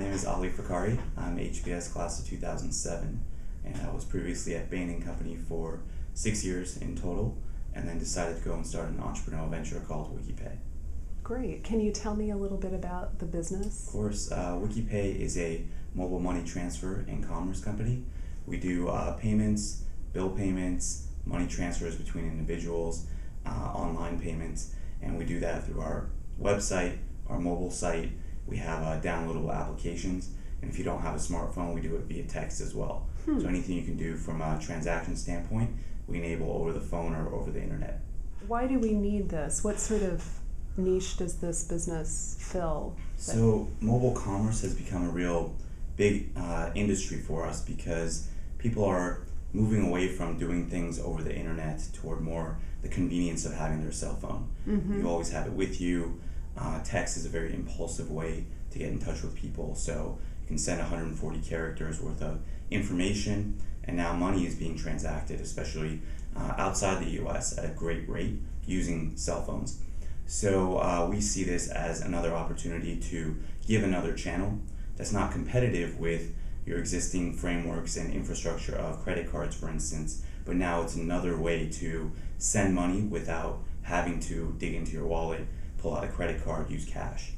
name is Farkhari. I'm HBS class of 2007, and I was previously at Bain & Company for 6 years in total, and then decided to go and start an entrepreneurial venture called WikiPay. Great. Can you tell me a little bit about the business? Of course, WikiPay is a mobile money transfer and commerce company. We do payments, bill payments, money transfers between individuals, online payments, and we do that through our website, our mobile site. We have downloadable applications, and if you don't have a smartphone, we do it via text as well. So anything you can do from a transaction standpoint, we enable over the phone or over the internet. Why do we need this? What sort of niche does this business fill? So mobile commerce has become a real big industry for us because people are moving away from doing things over the internet toward more the convenience of having their cell phone. You always have it with you. Text is a very impulsive way to get in touch with people, so you can send 140 characters worth of information, and now money is being transacted, especially outside the US, at a great rate using cell phones. So we see this as another opportunity to give another channel that's not competitive with your existing frameworks and infrastructure of credit cards, for instance, but now it's another way to send money without having to dig into your wallet, pull out a credit card, use cash.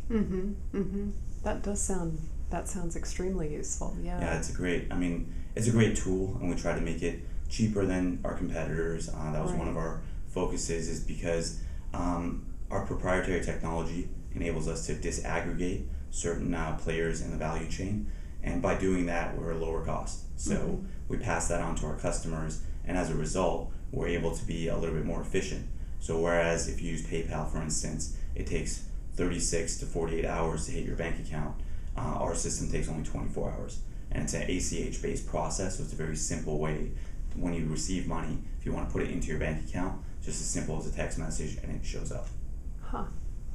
That sounds extremely useful. Yeah, it's a great tool, and we try to make it cheaper than our competitors. That was one of our focuses, is because our proprietary technology enables us to disaggregate certain players in the value chain, and by doing that, we're lower cost. So we pass that on to our customers, and as a result, we're able to be a little bit more efficient. So whereas if you use PayPal, for instance, it takes 36 to 48 hours to hit your bank account, our system takes only 24 hours. And it's an ACH-based process, so it's a very simple way. When you receive money, if you want to put it into your bank account, just as simple as a text message, and it shows up.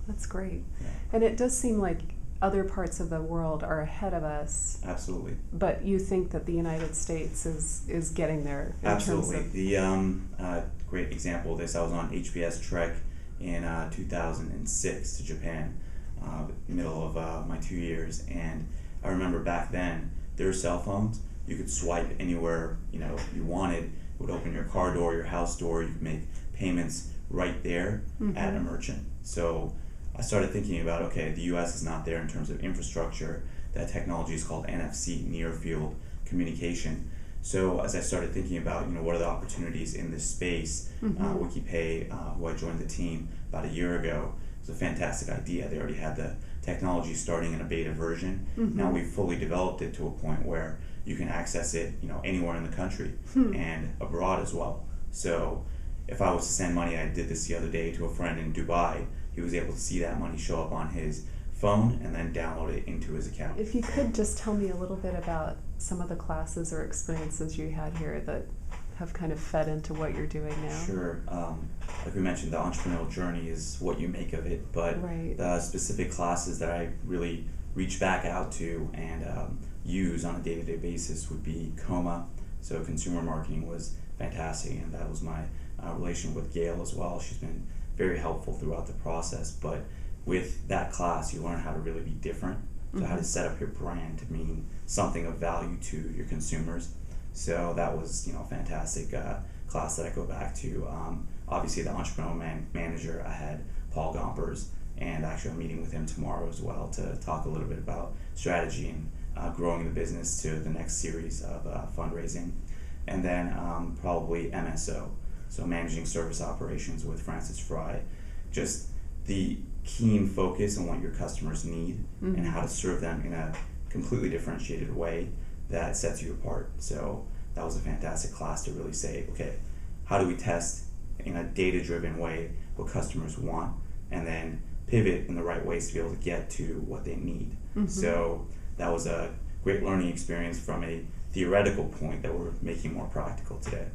That's great. Yeah. And it does seem like other parts of the world are ahead of us. Absolutely. But you think that the United States is getting there in Absolutely. terms of... The great example of this, I was on HBS Trek in 2006 to Japan, middle of my 2 years, and I remember back then, their cell phones, you could swipe anywhere you wanted. It would open your car door, your house door, you could make payments right there at a merchant. So I started thinking about, okay, the US is not there in terms of infrastructure. That technology is called NFC, near field communication. So as I started thinking about, what are the opportunities in this space, WikiPay, who I joined the team about a year ago, was a fantastic idea. They already had the technology starting in a beta version. Now we've fully developed it to a point where you can access it, anywhere in the country and abroad as well. So if I was to send money, I did this the other day to a friend in Dubai, he was able to see that money show up on his phone and then download it into his account. If you could just tell me a little bit about some of the classes or experiences you had here that have kind of fed into what you're doing now. Sure. Like we mentioned, the entrepreneurial journey is what you make of it, but the specific classes that I really reach back out to and use on a day-to-day basis would be COMA. So consumer marketing was fantastic, and that was my relation with Gail as well. She's been very helpful throughout the process, but with that class you learn how to really be different, so how to set up your brand to mean something of value to your consumers. So that was a fantastic class that I go back to. Obviously the entrepreneurial manager, I had Paul Gompers, and actually I'm meeting with him tomorrow as well to talk a little bit about strategy and growing the business to the next series of fundraising. And then probably MSO, so managing service operations with Francis Fry. Just the keen focus on what your customers need and how to serve them in a completely differentiated way that sets you apart. So that was a fantastic class to really say, okay, how do we test in a data-driven way what customers want, and then pivot in the right ways to be able to get to what they need. So that was a great learning experience from a theoretical point that we're making more practical today.